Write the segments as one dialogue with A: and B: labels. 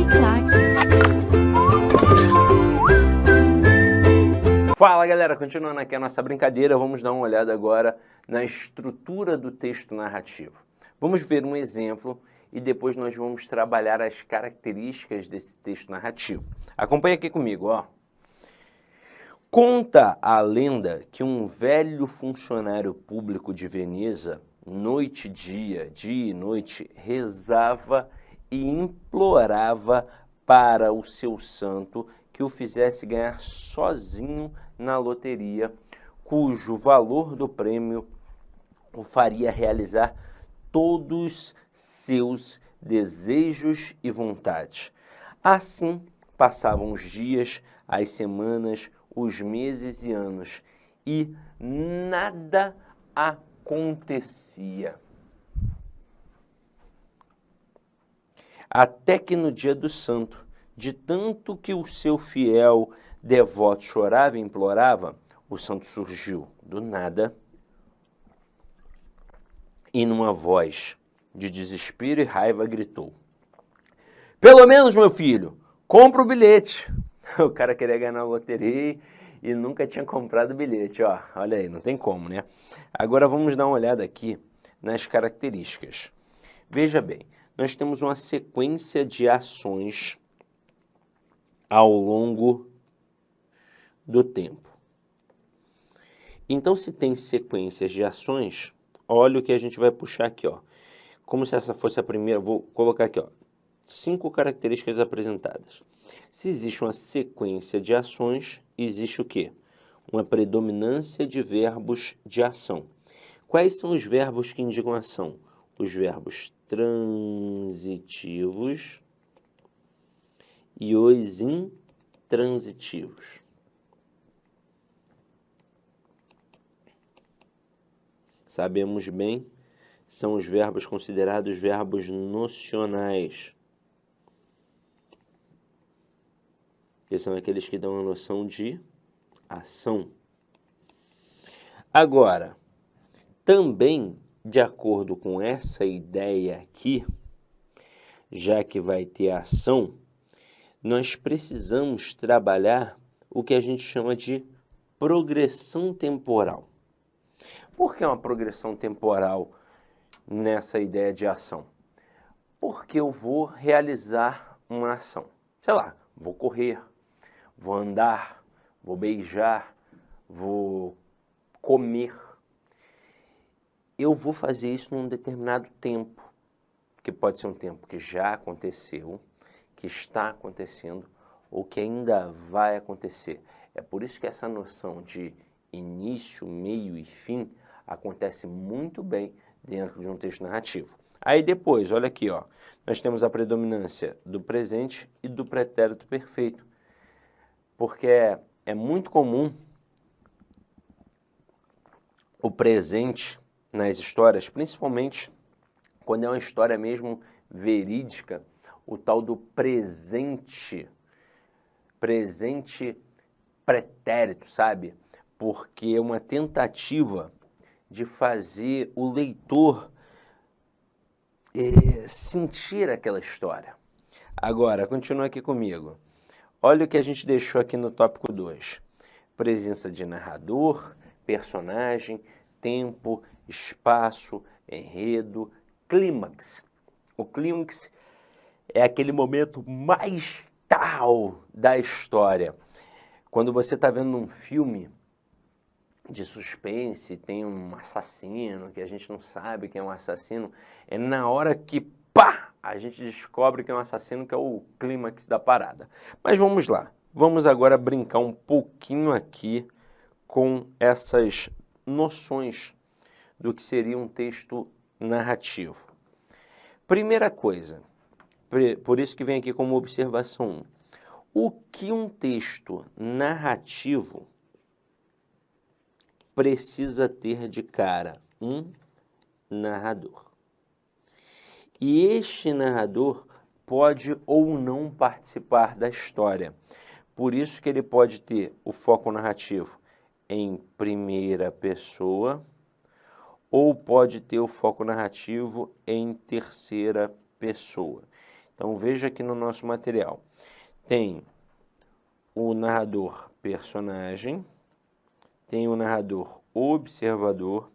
A: claque.
B: Fala galera, continuando aqui a nossa brincadeira, vamos dar uma olhada agora na estrutura do texto narrativo. Vamos ver um exemplo e depois nós vamos trabalhar as características desse texto narrativo. Acompanha aqui comigo, ó. Conta a lenda que um velho funcionário público de Veneza, noite e dia e noite, rezava e implorava para o seu santo que o fizesse ganhar sozinho na loteria, cujo valor do prêmio o faria realizar todos seus desejos e vontades. Assim passavam os dias, as semanas, os meses e anos, e nada acontecia. Até que no dia do santo, de tanto que o seu fiel devoto chorava e implorava, o santo surgiu do nada e numa voz de desespero e raiva gritou: "Pelo menos, meu filho, compra o bilhete." O cara queria ganhar na loteria e nunca tinha comprado o bilhete, ó. Olha aí, não tem como, né? Agora vamos dar uma olhada aqui nas características. Veja bem, nós temos uma sequência de ações ao longo do tempo. Então, se tem sequências de ações, olha o que a gente vai puxar aqui, ó. Como se essa fosse a primeira, vou colocar aqui, ó, 5 características apresentadas. Se existe uma sequência de ações, existe o quê? Uma predominância de verbos de ação. Quais são os verbos que indicam ação? Os verbos transitivos e os intransitivos. Sabemos bem, são os verbos considerados verbos nocionais, que são aqueles que dão a noção de ação. Agora, também, de acordo com essa ideia aqui, já que vai ter ação, nós precisamos trabalhar o que a gente chama de progressão temporal. Por que uma progressão temporal nessa ideia de ação? Porque eu vou realizar uma ação. Sei lá, vou correr, vou andar, vou beijar, vou comer. Eu vou fazer isso num determinado tempo, que pode ser um tempo que já aconteceu, que está acontecendo ou que ainda vai acontecer. É por isso que essa noção de início, meio e fim acontece muito bem dentro de um texto narrativo. Aí depois, olha aqui, ó, nós temos a predominância do presente e do pretérito perfeito, porque é muito comum o presente nas histórias, principalmente quando é uma história mesmo verídica, o tal do presente pretérito, sabe? Porque é uma tentativa de fazer o leitor sentir aquela história. Agora, continua aqui comigo. Olha o que a gente deixou aqui no tópico 2. Presença de narrador, personagem, tempo, espaço, enredo, clímax. O clímax é aquele momento mais tal da história. Quando você está vendo um filme de suspense, tem um assassino, que a gente não sabe quem é um assassino, é na hora que, pá, a gente descobre que é um assassino, que é o clímax da parada. Mas vamos lá, vamos agora brincar um pouquinho aqui com essas noções do que seria um texto narrativo. Primeira coisa, por isso que vem aqui como observação 1. O que um texto narrativo precisa ter de cara? Um narrador. E este narrador pode ou não participar da história. Por isso que ele pode ter o foco narrativo em primeira pessoa ou pode ter o foco narrativo em terceira pessoa. Então veja aqui no nosso material. Tem o narrador personagem, tem o narrador observador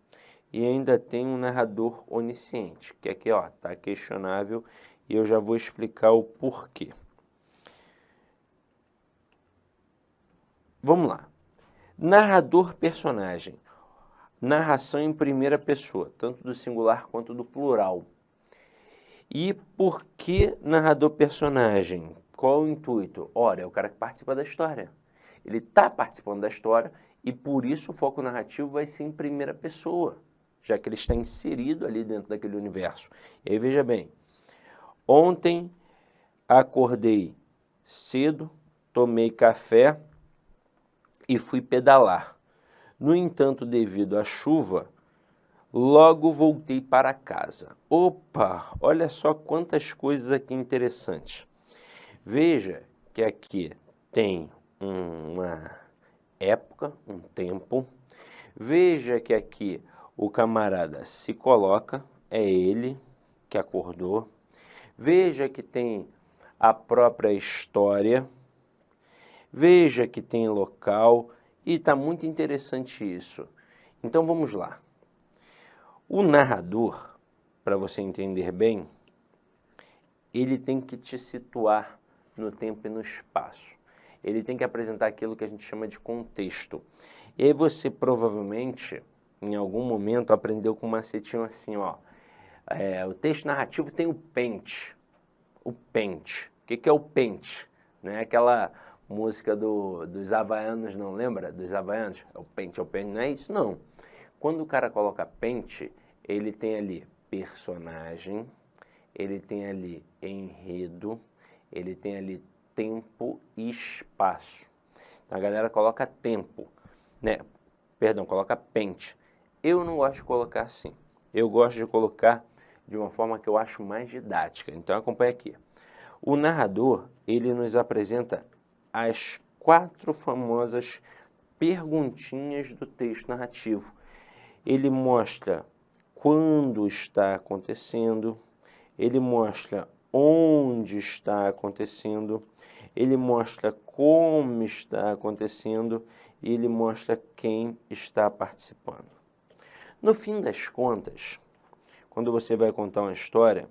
B: e ainda tem um narrador onisciente, que aqui ó, tá questionável e eu já vou explicar o porquê. Vamos lá. Narrador personagem. Narração em primeira pessoa, tanto do singular quanto do plural. E por que narrador personagem? Qual o intuito? Ora, é o cara que participa da história. Ele está participando da história e por isso o foco narrativo vai ser em primeira pessoa, já que ele está inserido ali dentro daquele universo. E aí veja bem, ontem acordei cedo, tomei café e fui pedalar. No entanto, devido à chuva, logo voltei para casa. Opa, olha só quantas coisas aqui interessantes. Veja que aqui tem uma época, um tempo. Veja que aqui o camarada se coloca, é ele que acordou. Veja que tem a própria história. Veja que tem local. E está muito interessante isso. Então vamos lá. O narrador, para você entender bem, ele tem que te situar no tempo e no espaço. Ele tem que apresentar aquilo que a gente chama de contexto. E aí você provavelmente, em algum momento, aprendeu com um macetinho assim, ó. O texto narrativo tem o pente. O pente. O que é o pente? Né? Aquela música dos Havaianos, não lembra? Dos Havaianos? É o pente, não é isso não. Quando o cara coloca pente, ele tem ali personagem, ele tem ali enredo, ele tem ali tempo e espaço. Então, a galera coloca tempo, né? Perdão, coloca pente. Eu não gosto de colocar assim. Eu gosto de colocar de uma forma que eu acho mais didática. Então acompanha aqui. O narrador, ele nos apresenta as 4 famosas perguntinhas do texto narrativo. Ele mostra quando está acontecendo, ele mostra onde está acontecendo, ele mostra como está acontecendo e ele mostra quem está participando. No fim das contas, quando você vai contar uma história,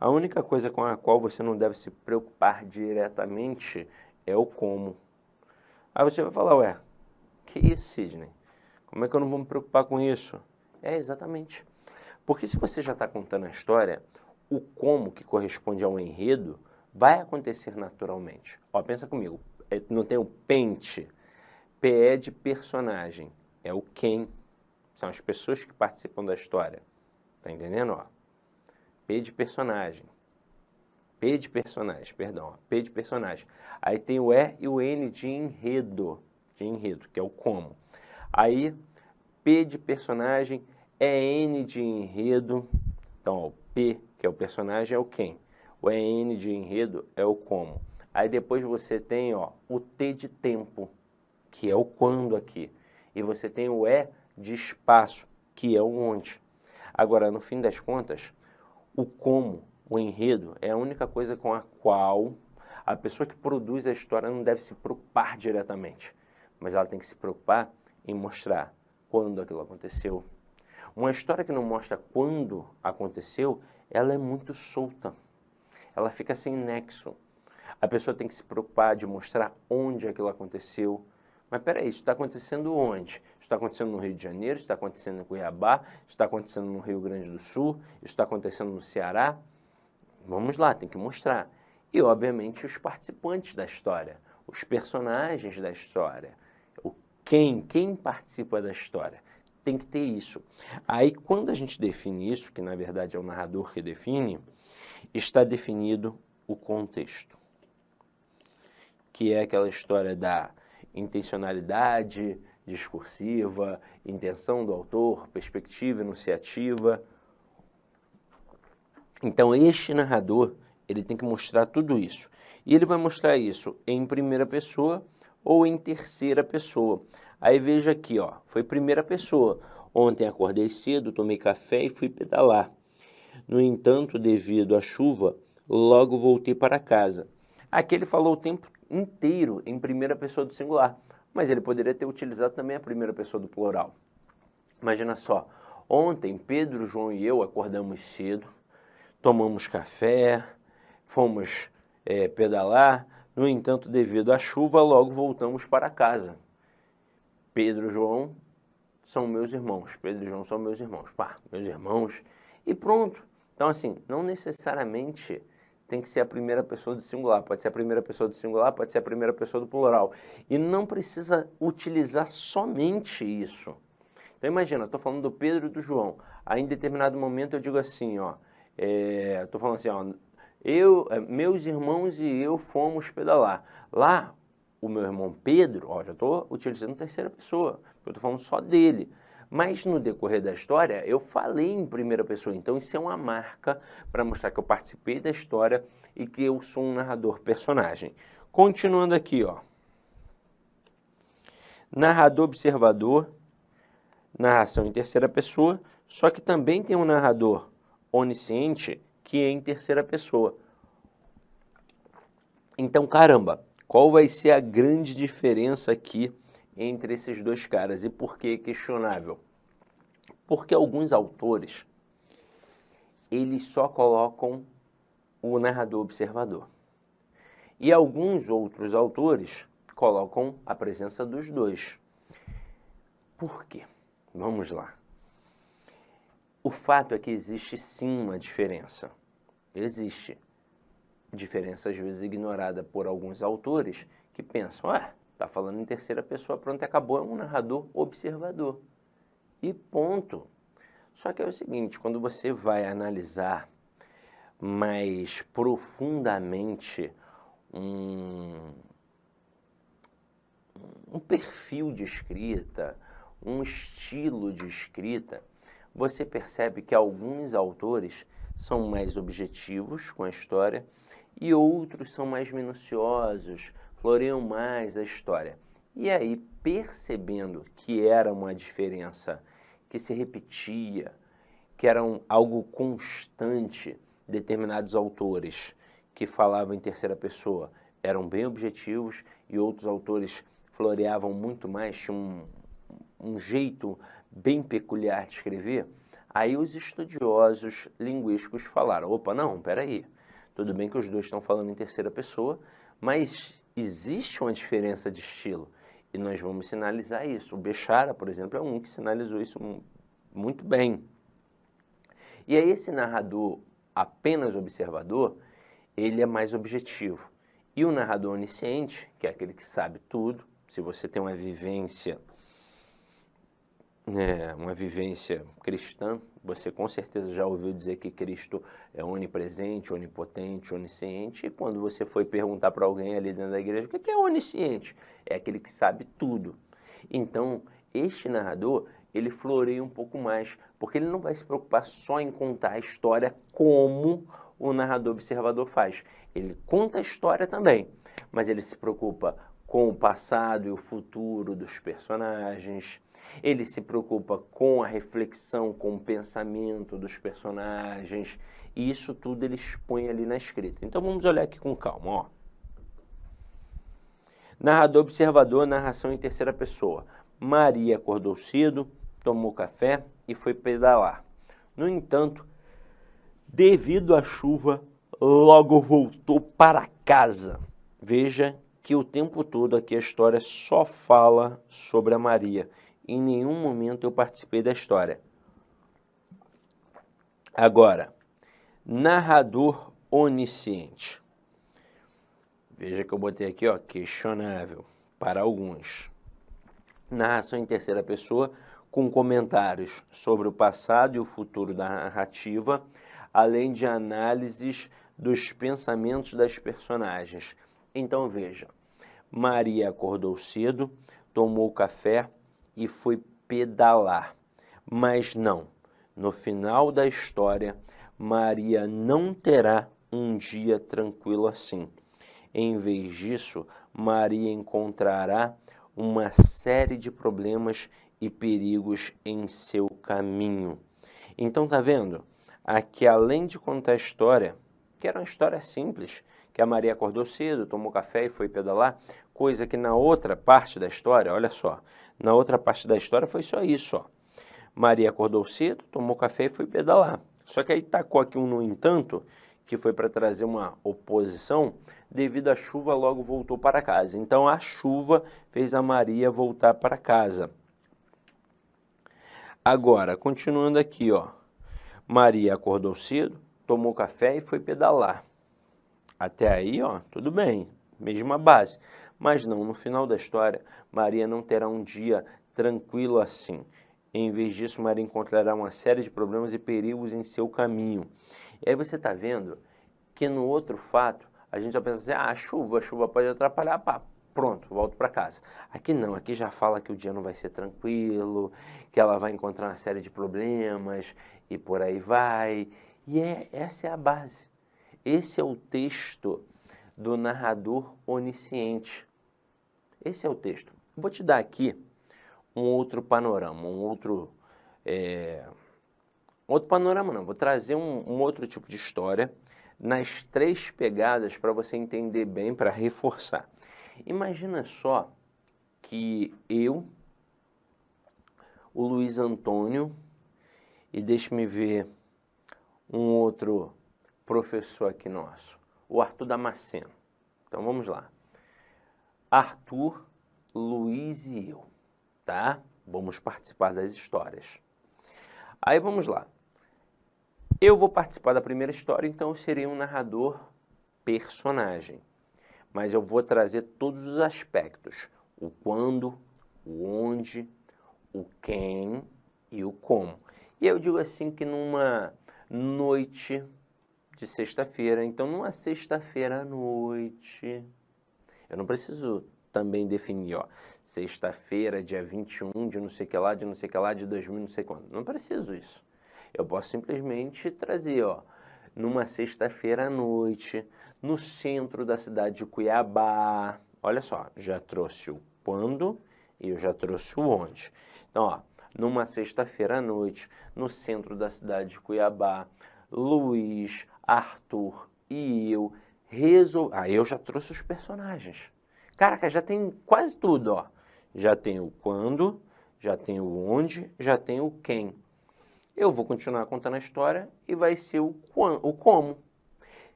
B: a única coisa com a qual você não deve se preocupar diretamente é o como. Aí você vai falar, ué, que isso, Sidney? Como é que eu não vou me preocupar com isso? É, exatamente. Porque se você já está contando a história, o como, que corresponde ao enredo, vai acontecer naturalmente. Ó, pensa comigo, não tem o pente, P é de personagem, é o quem, são as pessoas que participam da história. Tá entendendo? Ó, P de personagem. P de personagem, perdão. Ó, P de personagem. Aí tem o E e o N de enredo, que é o como. Aí, P de personagem, EN de enredo. Então, ó, o P, que é o personagem, é o quem. O EN de enredo é o como. Aí depois você tem ó, o T de tempo, que é o quando aqui. E você tem o E de espaço, que é o onde. Agora, no fim das contas, o como, o enredo, é a única coisa com a qual a pessoa que produz a história não deve se preocupar diretamente. Mas ela tem que se preocupar em mostrar quando aquilo aconteceu. Uma história que não mostra quando aconteceu, ela é muito solta. Ela fica sem nexo. A pessoa tem que se preocupar de mostrar onde aquilo aconteceu. Mas peraí, isso está acontecendo onde? Isso está acontecendo no Rio de Janeiro, isso está acontecendo em Cuiabá, isso está acontecendo no Rio Grande do Sul, isso está acontecendo no Ceará. Vamos lá, tem que mostrar. E, obviamente, os participantes da história, os personagens da história, quem participa da história. Tem que ter isso. Aí, quando a gente define isso, que na verdade é o narrador que define, está definido o contexto, que é aquela história da intencionalidade discursiva, intenção do autor, perspectiva enunciativa. Então, este narrador, ele tem que mostrar tudo isso. E ele vai mostrar isso em primeira pessoa ou em terceira pessoa. Aí veja aqui, ó, foi primeira pessoa. Ontem acordei cedo, tomei café e fui pedalar. No entanto, devido à chuva, logo voltei para casa. Aqui ele falou o tempo inteiro em primeira pessoa do singular, mas ele poderia ter utilizado também a primeira pessoa do plural. Imagina só, ontem Pedro, João e eu acordamos cedo, tomamos café, fomos pedalar, no entanto, devido à chuva, logo voltamos para casa. Pedro e João são meus irmãos, Pedro e João são meus irmãos, pá, meus irmãos, e pronto. Então, assim, não necessariamente tem que ser a primeira pessoa do singular, pode ser a primeira pessoa do singular, pode ser a primeira pessoa do plural. E não precisa utilizar somente isso. Então, imagina, eu estou falando do Pedro e do João, aí em determinado momento eu digo assim, ó, estou falando assim, ó, meus irmãos e eu fomos pedalar. Lá, o meu irmão Pedro, ó, já estou utilizando terceira pessoa, eu estou falando só dele. Mas no decorrer da história, eu falei em primeira pessoa, então isso é uma marca para mostrar que eu participei da história e que eu sou um narrador personagem. Continuando aqui, ó. Narrador observador, narração em terceira pessoa, só que também tem um narrador onisciente que é em terceira pessoa. Então, caramba, qual vai ser a grande diferença aqui entre esses dois caras e por que é questionável? Porque alguns autores, eles só colocam o narrador observador. E alguns outros autores colocam a presença dos dois. Por quê? Vamos lá. O fato é que existe sim uma diferença. Existe. Diferença às vezes ignorada por alguns autores que pensam, tá falando em terceira pessoa, pronto, acabou, é um narrador observador. E ponto. Só que é o seguinte, quando você vai analisar mais profundamente um perfil de escrita, um estilo de escrita, você percebe que alguns autores são mais objetivos com a história e outros são mais minuciosos, floreiam mais a história. E aí, percebendo que era uma diferença que se repetia, que era algo constante, determinados autores que falavam em terceira pessoa eram bem objetivos e outros autores floreavam muito mais, tinham um jeito bem peculiar de escrever, aí os estudiosos linguísticos falaram, opa, não, peraí, tudo bem que os dois estão falando em terceira pessoa, mas existe uma diferença de estilo e nós vamos sinalizar isso. O Bechara, por exemplo, é um que sinalizou isso muito bem. E aí esse narrador apenas observador, ele é mais objetivo. E o narrador onisciente, que é aquele que sabe tudo, se você tem uma vivência cristã, você com certeza já ouviu dizer que Cristo é onipresente, onipotente, onisciente, e quando você foi perguntar para alguém ali dentro da igreja, o que é onisciente? É aquele que sabe tudo. Então, este narrador, ele floreia um pouco mais, porque ele não vai se preocupar só em contar a história como o narrador observador faz. Ele conta a história também, mas ele se preocupa com o passado e o futuro dos personagens, ele se preocupa com a reflexão, com o pensamento dos personagens, e isso tudo ele expõe ali na escrita. Então vamos olhar aqui com calma, ó. Narrador observador, narração em terceira pessoa. Maria acordou cedo, tomou café e foi pedalar. No entanto, devido à chuva, logo voltou para casa. Veja que o tempo todo aqui a história só fala sobre a Maria. Em nenhum momento eu participei da história. Agora, narrador onisciente. Veja que eu botei aqui, ó, questionável para alguns. Narração em terceira pessoa com comentários sobre o passado e o futuro da narrativa, além de análises dos pensamentos das personagens. Então veja, Maria acordou cedo, tomou café e foi pedalar. Mas não, no final da história, Maria não terá um dia tranquilo assim. Em vez disso, Maria encontrará uma série de problemas e perigos em seu caminho. Então, tá vendo? Aqui, além de contar a história, que era uma história simples, que a Maria acordou cedo, tomou café e foi pedalar, coisa que na outra parte da história, olha só, na outra parte da história foi só isso, ó. Maria acordou cedo, tomou café e foi pedalar. Só que aí tacou aqui um no entanto, que foi para trazer uma oposição, devido à chuva logo voltou para casa. Então a chuva fez a Maria voltar para casa. Agora, continuando aqui, ó. Maria acordou cedo, tomou café e foi pedalar. Até aí, ó, tudo bem, mesma base. Mas não, no final da história, Maria não terá um dia tranquilo assim. Em vez disso, Maria encontrará uma série de problemas e perigos em seu caminho. E aí você está vendo que no outro fato, a gente já pensa assim, a chuva pode atrapalhar, pá, pronto, volto para casa. Aqui não, aqui já fala que o dia não vai ser tranquilo, que ela vai encontrar uma série de problemas e por aí vai. E essa é a base. Esse é o texto do narrador onisciente. Esse é o texto. Vou te dar aqui um outro panorama, outro panorama não, vou trazer um outro tipo de história nas 3 pegadas para você entender bem, para reforçar. Imagina só que eu, o Luiz Antônio, e deixe-me ver um outro professor aqui nosso, o Arthur Damasceno. Então vamos lá. Arthur, Luiz e eu, tá? Vamos participar das histórias. Aí vamos lá. Eu vou participar da primeira história, então eu serei um narrador personagem. Mas eu vou trazer todos os aspectos. O quando, o onde, o quem e o como. E eu digo assim que numa noite de sexta-feira, então numa sexta-feira à noite, eu não preciso também definir, ó, sexta-feira, dia 21, de não sei que lá, de não sei que lá, de 2000, não sei quando. Não preciso isso. Eu posso simplesmente trazer, ó, numa sexta-feira à noite, no centro da cidade de Cuiabá. Olha só, já trouxe o quando e eu já trouxe o onde. Então, ó, numa sexta-feira à noite, no centro da cidade de Cuiabá, Luiz, Arthur e eu Aí eu já trouxe os personagens. Caraca, já tem quase tudo, ó. Já tem o quando, já tem o onde, já tem o quem. Eu vou continuar contando a história e vai ser o como.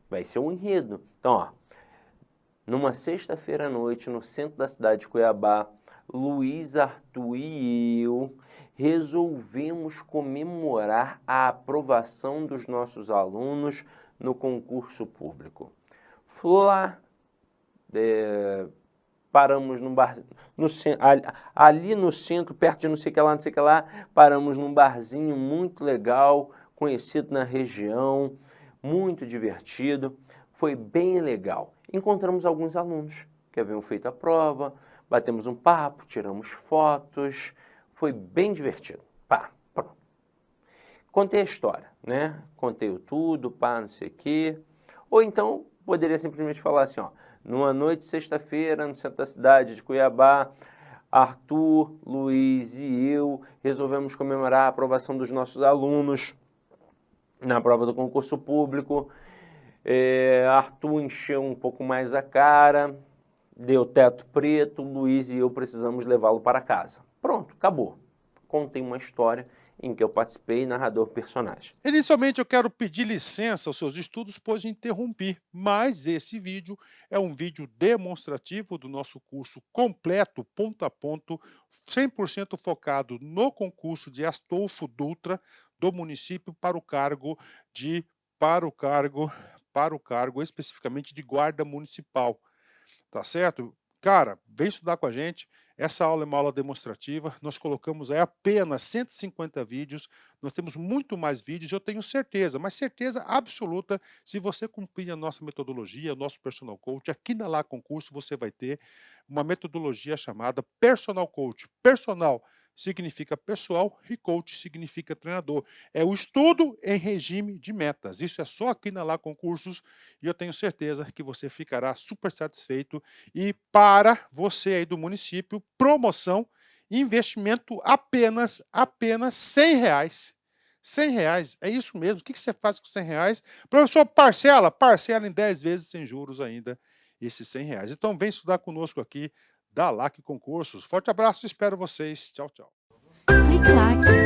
B: Vai ser o enredo. Então, ó, numa sexta-feira à noite, no centro da cidade de Cuiabá, Luiz, Arthur e eu resolvemos comemorar a aprovação dos nossos alunos no concurso público. Lá, paramos num bar, ali no centro, perto de não sei o que lá, não sei o que lá, paramos num barzinho muito legal, conhecido na região, muito divertido, foi bem legal. Encontramos alguns alunos que haviam feito a prova, batemos um papo, tiramos fotos, foi bem divertido. Pá, pronto. Contei a história, né? Contei o tudo, pá, não sei o quê. Ou então, poderia simplesmente falar assim, ó, numa noite de sexta-feira, no centro da cidade de Cuiabá, Arthur, Luiz e eu resolvemos comemorar a aprovação dos nossos alunos na prova do concurso público. Arthur encheu um pouco mais a cara, deu teto preto, Luiz e eu precisamos levá-lo para casa. Pronto, acabou. Contei uma história em que eu participei, narrador personagem.
A: Inicialmente, eu quero pedir licença aos seus estudos, pois interrompi, mas esse vídeo é um vídeo demonstrativo do nosso curso completo, ponto a ponto, 100% focado no concurso de Astolfo Dutra, do município para o cargo, para o cargo especificamente de guarda municipal. Tá certo? Cara, vem estudar com a gente. Essa aula é uma aula demonstrativa. Nós colocamos aí apenas 150 vídeos. Nós temos muito mais vídeos, eu tenho certeza, mas certeza absoluta, se você cumprir a nossa metodologia, o nosso personal coach, aqui na Lá Concurso você vai ter uma metodologia chamada personal coach. Personal significa pessoal e coach significa treinador. É o estudo em regime de metas. Isso é só aqui na Lá Concursos e eu tenho certeza que você ficará super satisfeito. E para você aí do município, promoção, investimento apenas R$ 100. R$ 100, é isso mesmo. O que você faz com R$ 100? Professor, parcela em 10 vezes sem juros ainda esses R$ 100. Então vem estudar conosco aqui da LAC Concursos. Forte abraço, espero vocês. Tchau, tchau.
C: Clique Lac.